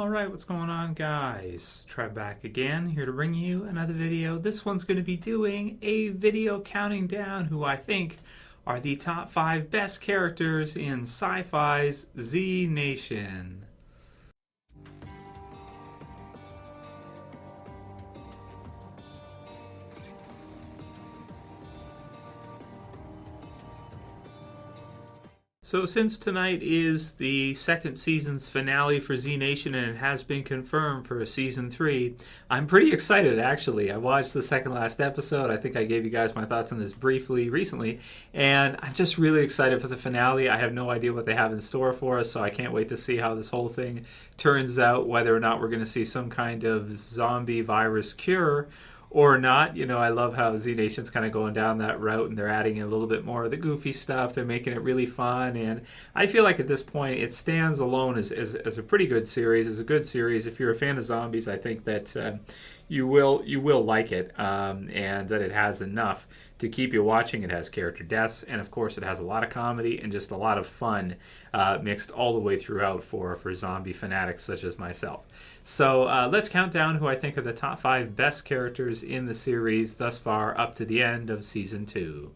Alright, what's going on, guys? Trev back again, here to bring you another video. This one's going to be doing a video counting down who I think are the top 5 best characters in sci-fi's Znation. So since tonight is the second season's finale for Znation and it has been confirmed for season 3, I'm pretty excited actually. I watched the second last episode. I think I gave you guys my thoughts on this briefly recently, and I'm just really excited for the finale. I have no idea what they have in store for us, so I can't wait to see how this whole thing turns out, whether or not we're going to see some kind of zombie virus cure or not. You know, I love how Znation's kind of going down that route and they're adding in a little bit more of the goofy stuff. They're making it really fun, and I feel like at this point it stands alone as a pretty good series. It's a good series. If you're a fan of zombies, I think that you will like it, and that it has enough to keep you watching. It has character deaths, and of course it has a lot of comedy and just a lot of fun mixed all the way throughout for zombie fanatics such as myself. So let's count down who I think are the top 5 best characters in the series thus far up to the end of Season 2.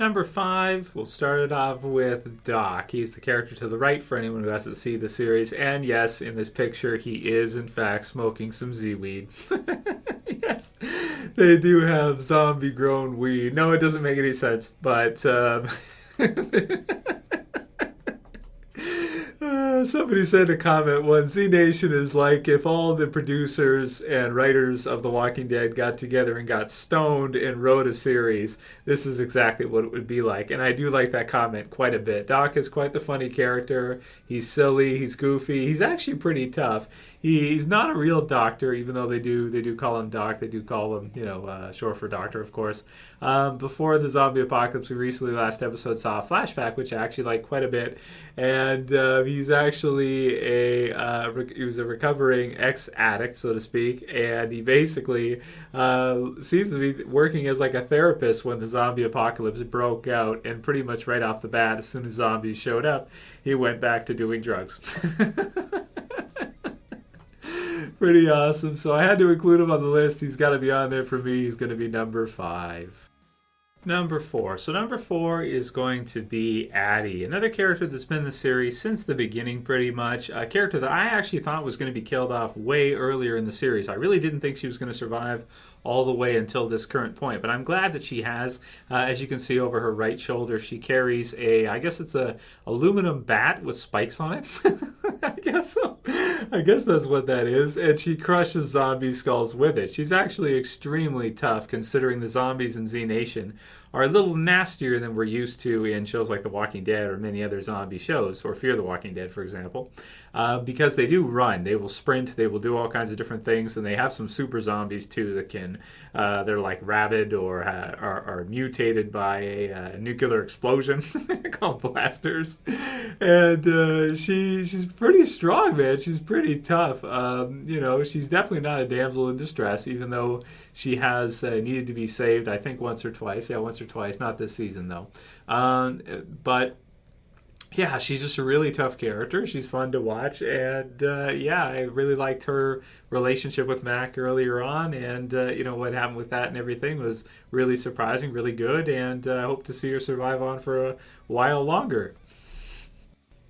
Number 5, we'll start it off with Doc. He's the character to the right for anyone who hasn't seen the series. And yes, in this picture, he is in fact smoking some Z-weed. Yes, they do have zombie-grown weed. No, it doesn't make any sense, but somebody said in a comment once, Znation is like if all the producers and writers of The Walking Dead got together and got stoned and wrote a series. This is exactly what it would be like, and I do like that comment quite a bit. Doc is quite the funny character. He's silly, he's goofy, he's actually pretty tough. He's not a real doctor, even though they do call him Doc. They do call him, short for doctor, of course. Before the zombie apocalypse, we recently, last episode, saw a flashback, which I actually like quite a bit, and he's actually he was a recovering ex-addict, so to speak, and he basically seems to be working as like a therapist when the zombie apocalypse broke out, and pretty much right off the bat, as soon as zombies showed up, he went back to doing drugs. Pretty awesome. So I had to include him on the list. He's got to be on there for me. He's going to be number 5. Number 4. So number 4 is going to be Addie, another character that's been in the series since the beginning pretty much. A character that I actually thought was going to be killed off way earlier in the series. I really didn't think she was going to survive all the way until this current point, but I'm glad that she has. As you can see over her right shoulder, she carries I guess it's a aluminum bat with spikes on it. I guess so. I guess that's what that is. And she crushes zombie skulls with it. She's actually extremely tough, considering the zombies in Znation are a little nastier than we're used to in shows like The Walking Dead or many other zombie shows, or Fear the Walking Dead, for example, because they do run. They will sprint. They will do all kinds of different things, and they have some super zombies too that can. They're like rabid or are mutated by a nuclear explosion called blasters, and she's pretty strong, man. She's pretty tough. She's definitely not a damsel in distress, even though she has needed to be saved, I think, once or twice. Yeah, once or twice. Not this season, though. But yeah, she's just a really tough character. She's fun to watch, and I really liked her relationship with Mac earlier on, and what happened with that and everything was really surprising, really good, and I hope to see her survive on for a while longer.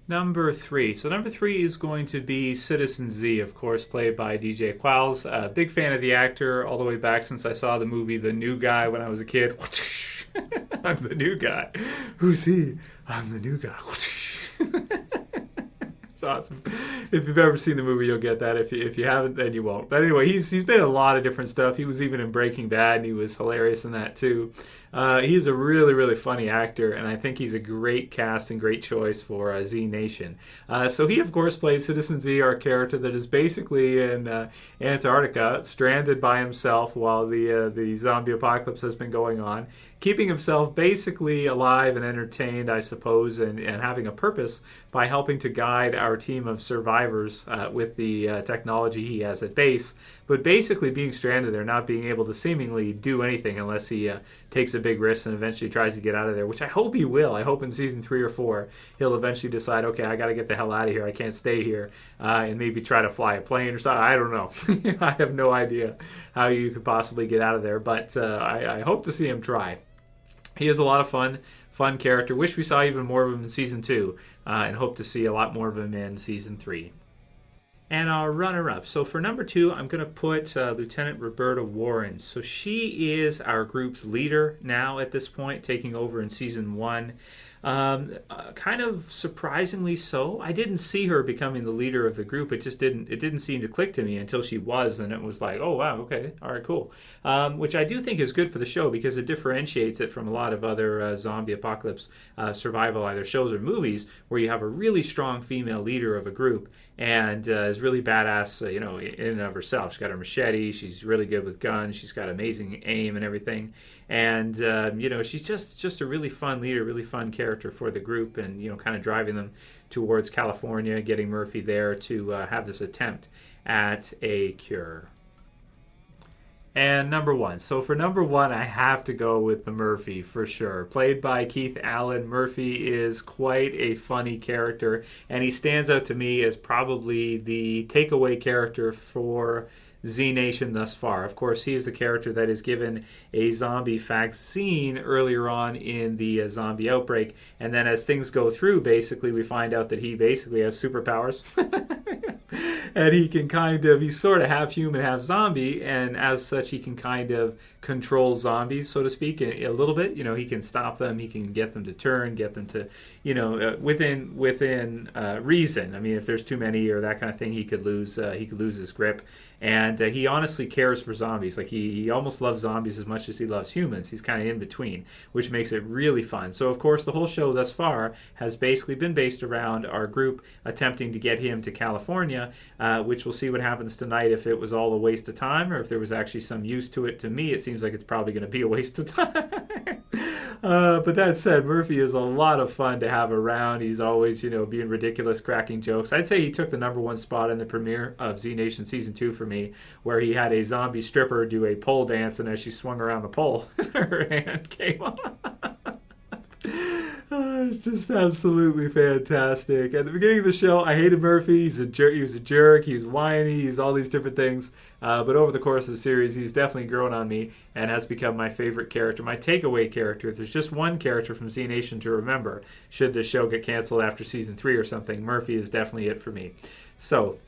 Number 3. So number 3 is going to be Citizen Z, of course, played by DJ Qualls. Big fan of the actor all the way back since I saw the movie The New Guy when I was a kid. I'm the new guy. Who's he? I'm the new guy. It's awesome. If you've ever seen the movie, you'll get that. If you haven't, then you won't. But anyway, he's been in a lot of different stuff. He was even in Breaking Bad, and he was hilarious in that too. He's a really, really funny actor, and I think he's a great cast and great choice for Znation. So he, of course, plays Citizen Z, our character that is basically in Antarctica, stranded by himself while the zombie apocalypse has been going on, keeping himself basically alive and entertained, I suppose, and having a purpose by helping to guide our our team of survivors with the technology he has at base, but basically being stranded there, not being able to seemingly do anything unless he takes a big risk and eventually tries to get out of there, which I hope he will. I hope in season 3 or 4 he'll eventually decide, okay, I got to get the hell out of here. I can't stay here, and maybe try to fly a plane or something. I don't know. I have no idea how you could possibly get out of there, but I hope to see him try. He is a lot of fun character. Wish we saw even more of him in season 2, and hope to see a lot more of him in season 3. And our runner-up. So for number 2, I'm going to put Lieutenant Roberta Warren. So she is our group's leader now at this point, taking over in season 1. Kind of surprisingly so. I didn't see her becoming the leader of the group. It didn't seem to click to me until she was, and it was like, oh wow, okay, all right, cool. Which I do think is good for the show because it differentiates it from a lot of other zombie apocalypse survival either shows or movies where you have a really strong female leader of a group and is really badass, in and of herself. She's got a machete. She's really good with guns. She's got amazing aim and everything. And she's just a really fun leader, really fun character for the group, and kind of driving them towards California, getting Murphy there to have this attempt at a cure. And number 1. So for number 1, I have to go with the Murphy for sure. Played by Keith Allen, Murphy is quite a funny character, and he stands out to me as probably the takeaway character for Znation thus far. Of course, he is the character that is given a zombie vaccine earlier on in the zombie outbreak, and then as things go through, basically, we find out that he basically has superpowers. And he can he's sort of half human, half zombie, and as such, he can kind of control zombies, so to speak, a little bit. He can stop them, he can get them to turn, get them to, within reason. I mean, if there's too many or that kind of thing, he could lose his grip. And he honestly cares for zombies. Like he almost loves zombies as much as he loves humans. He's kind of in between, which makes it really fun. So, of course, the whole show thus far has basically been based around our group attempting to get him to California, which we'll see what happens tonight, if it was all a waste of time or if there was actually some use to it. To me, it seems like it's probably going to be a waste of time. But that said, Murphy is a lot of fun to have around. He's always, being ridiculous, cracking jokes. I'd say he took the number 1 spot in the premiere of Znation Season 2 for me, where he had a zombie stripper do a pole dance, and as she swung around the pole, her hand came on. It's just absolutely fantastic. At the beginning of the show, I hated Murphy. He's a jerk. He was a jerk. He was whiny. He's all these different things. But over the course of the series, he's definitely grown on me and has become my favorite character, my takeaway character. If there's just one character from Znation to remember, should the show get canceled after season 3 or something, Murphy is definitely it for me. So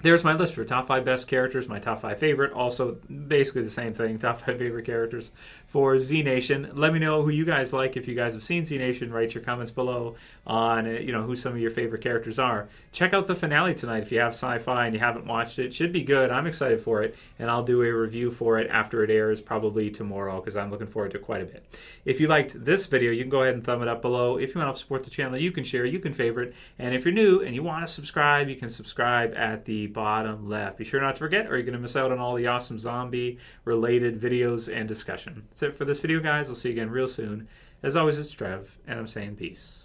there's my list for top 5 best characters, my top 5 favorite. Also, basically the same thing, top 5 favorite characters for Znation. Let me know who you guys like. If you guys have seen Znation, write your comments below on who some of your favorite characters are. Check out the finale tonight if you have sci-fi and you haven't watched it. It should be good. I'm excited for it, and I'll do a review for it after it airs, probably tomorrow, because I'm looking forward to quite a bit. If you liked this video, you can go ahead and thumb it up below. If you want to help support the channel, you can share, you can favorite, and if you're new and you want to subscribe, you can subscribe at the bottom left. Be sure not to forget, or you're going to miss out on all the awesome zombie related videos and discussion. That's it for this video, guys. I'll see you again real soon. As always, it's Trev, and I'm saying peace.